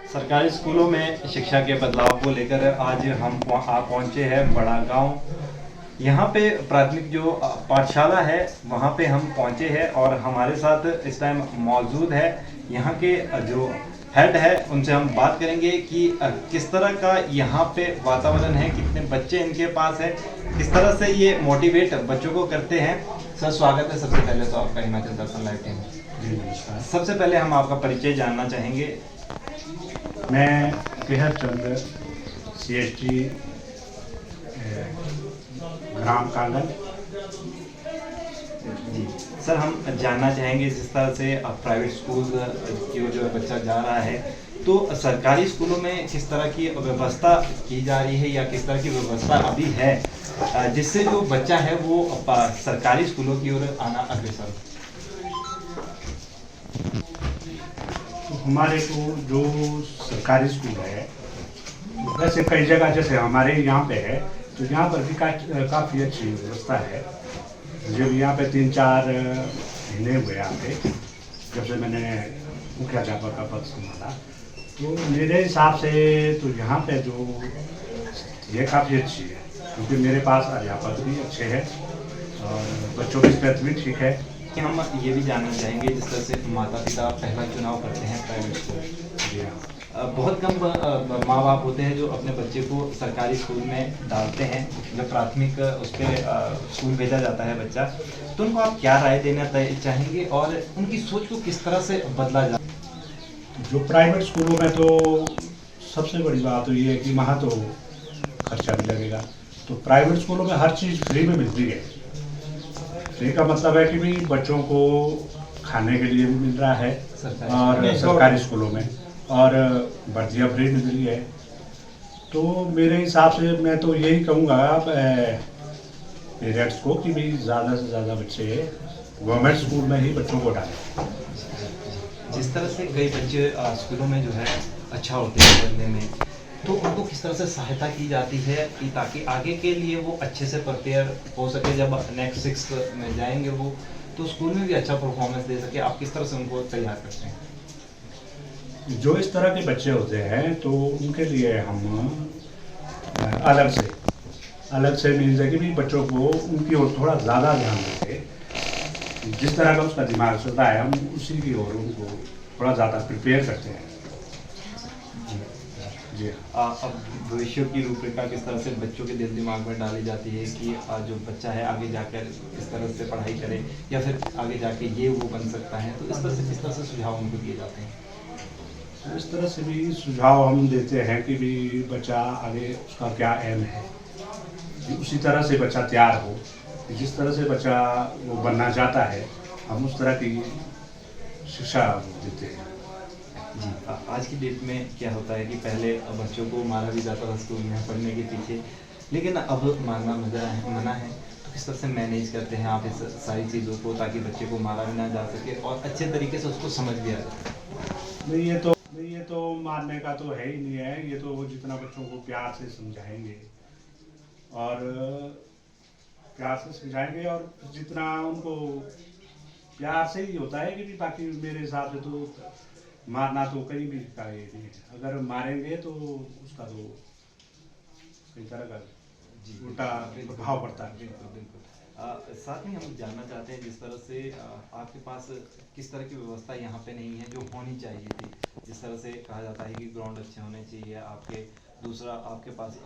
सरकारी स्कूलों में शिक्षा के बदलाव को लेकर आज हम पहुंचे हैं बड़ा गांव। यहाँ पे प्राथमिक जो पाठशाला है वहाँ पे हम पहुंचे हैं और हमारे साथ इस टाइम मौजूद है यहाँ के जो हेड है। उनसे हम बात करेंगे कि किस तरह का यहाँ पे वातावरण है, कितने बच्चे इनके पास है, किस तरह से ये मोटिवेट बच्चों को करते हैं। सर स्वागत है सबसे पहले तो आपका हिमाचल दर्शन लाइव टीम में। जी नमस्कार। सबसे पहले हम आपका परिचय जानना चाहेंगे। मैं केहर चंद CST ग्राम कांगल। जी सर, हम जानना चाहेंगे जिस तरह से प्राइवेट स्कूल की ओर जो बच्चा जा रहा है तो सरकारी स्कूलों में किस तरह की व्यवस्था की जा रही है या किस तरह की व्यवस्था अभी है जिससे जो बच्चा है वो सरकारी स्कूलों की ओर आना अग्रसर। तो हमारे को जो सरकारी स्कूल है वैसे कई जगह जैसे हमारे यहाँ पे है तो यहाँ पर भी काफ़ी अच्छी व्यवस्था है। जब यहाँ पे 3-4 महीने हुए यहाँ पे जब से मैंने मुख्याध्यापक का पद संभाला तो मेरे हिसाब से तो यहाँ पे जो ये काफ़ी अच्छी है क्योंकि मेरे पास अध्यापक भी अच्छे हैं और बच्चों की स्थिति भी ठीक है। हम ये भी जानना चाहेंगे जिस तरह से माता पिता पहला चुनाव करते हैं प्राइवेट स्कूल। जी हाँ, बहुत कम माँ बाप होते हैं जो अपने बच्चे को सरकारी स्कूल में डालते हैं। जब प्राथमिक उस पर स्कूल भेजा जाता है बच्चा, तो उनको आप क्या राय देना चाहेंगे और उनकी सोच को किस तरह से बदला जाए? जो प्राइवेट स्कूलों में तो सबसे बड़ी बात तो ये है कि वहाँ तो खर्चा भी लगेगा। तो प्राइवेट स्कूलों में हर चीज़ फ्री में मिलती है। फ्री का मतलब है कि भी बच्चों को खाने के लिए भी मिल रहा है और सरकारी स्कूलों में और वर्दियाँ फ्री मिल रही है। तो मेरे हिसाब से मैं तो यही कहूँगा पेरेंट्स को कि भी ज़्यादा से ज़्यादा बच्चे गवर्नमेंट स्कूल में ही बच्चों को डालें। जिस तरह से कई बच्चे स्कूलों में जो है अच्छा होते हैं पढ़ने में, तो उनको किस तरह से सहायता की जाती है कि ताकि आगे के लिए वो अच्छे से प्रिपेयर हो सके, जब नेक्स्ट 6 में जाएंगे वो तो स्कूल में भी अच्छा परफॉर्मेंस दे सके। आप किस तरह से उनको तैयार करते हैं? जो इस तरह के बच्चे होते हैं तो उनके लिए हम अलग से मिल जाएगी भी बच्चों को उनकी ओर थोड़ा ज़्यादा ध्यान देते। जिस तरह का उसका दिमाग चलता है हम उसी की ओर उनको थोड़ा ज़्यादा प्रिपेयर करते हैं। जी अब भविष्य की रूपरेखा किस तरह से बच्चों के दिल दिमाग में डाली जाती है कि जो बच्चा है आगे जाकर किस तरह से पढ़ाई करे या फिर आगे जाके ये वो बन सकता है, तो इस तरह से किस तरह से सुझाव उनको दिए जाते हैं? तो इस तरह से भी सुझाव हम देते हैं कि भी बच्चा आगे उसका क्या एम है, उसी तरह से बच्चा तैयार हो। जिस तरह से बच्चा वो बनना चाहता है हम उस तरह की शिक्षा देते हैं। जी, आज की डेट में क्या होता है कि पहले बच्चों को मारा भी जाता था स्कूल में पढ़ने के पीछे, लेकिन अब मारना मना है। तो किस तरह से मैनेज करते हैं आप इस सारी चीज़ों को ताकि बच्चे को मारा भी ना जा सके और अच्छे तरीके से उसको समझ भी आ जाए? नहीं, ये तो मारने का तो है ही नहीं है। ये तो जितना बच्चों को प्यार से समझाएंगे और जितना उनको प्यार से ही होता है कि बाकी मेरे हिसाब से तो मारना तो कहीं भी का ये नहीं है। अगर मारेंगे तो उसका तो कई तरह का उल्टा प्रभाव पड़ता है। बिल्कुल बिल्कुल। साथ में हम जानना चाहते हैं जिस तरह से आपके पास किस तरह की व्यवस्था यहाँ पे नहीं है जो होनी चाहिए थी। जिस तरह से कहा जाता है कि ग्राउंड अच्छे होने चाहिए आपके, दूसरा आपके पास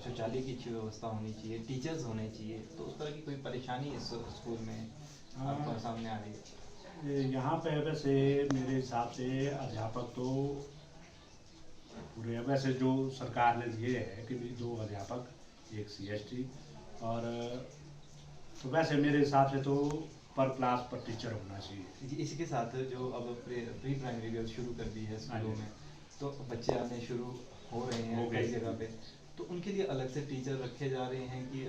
शौचालय की अच्छी व्यवस्था होनी चाहिए, टीचर्स होने चाहिए, तो उस तरह की कोई परेशानी इस स्कूल में आपको सामने आ रही है? यहाँ पे वैसे मेरे हिसाब से अध्यापक तो पूरे वैसे जो सरकार ने दिए है कि भी 2 अध्यापक 1 CST और तो वैसे मेरे हिसाब से तो पर क्लास पर टीचर होना चाहिए। इसी के साथ जो अब प्री प्राइमरी शुरू कर दी है स्कूलों में, तो बच्चे आने शुरू हो रहे हैं कई जगह पे, तो उनके लिए अलग से टीचर रखे जा रहे हैं कि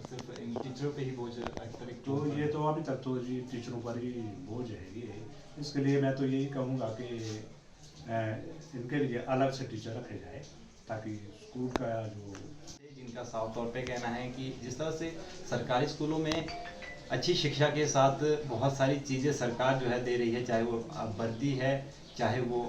सिर्फ इन टीचरों पे ही बोझ तो ये तो अभी तक तो जी टीचरों पर ही बोझ है ये। इसके लिए मैं तो यही कहूँगा कि इनके लिए अलग से टीचर रखे जाए ताकि स्कूल का जो जिनका साफ तौर पे कहना है कि जिस तरह से सरकारी स्कूलों में अच्छी शिक्षा के साथ बहुत सारी चीज़ें सरकार जो है दे रही है, चाहे वो वर्दी है, चाहे वो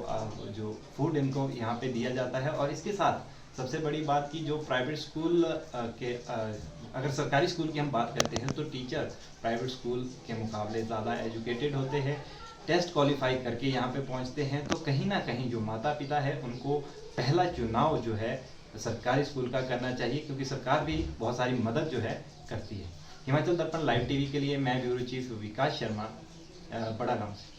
जो फूड इनको यहाँ पे दिया जाता है। और इसके साथ सबसे बड़ी बात की जो प्राइवेट स्कूल अगर सरकारी स्कूल की हम बात करते हैं तो टीचर प्राइवेट स्कूल के मुकाबले ज़्यादा एजुकेटेड होते हैं, टेस्ट क्वालिफाई करके यहाँ पे पहुँचते हैं। तो कहीं ना कहीं जो माता पिता है उनको पहला चुनाव जो है सरकारी स्कूल का करना चाहिए, क्योंकि सरकार भी बहुत सारी मदद जो है करती है। हिमाचल दर्पण लाइव टीवी के लिए मैं ब्यूरो चीफ विकास शर्मा, बड़ा गांव से।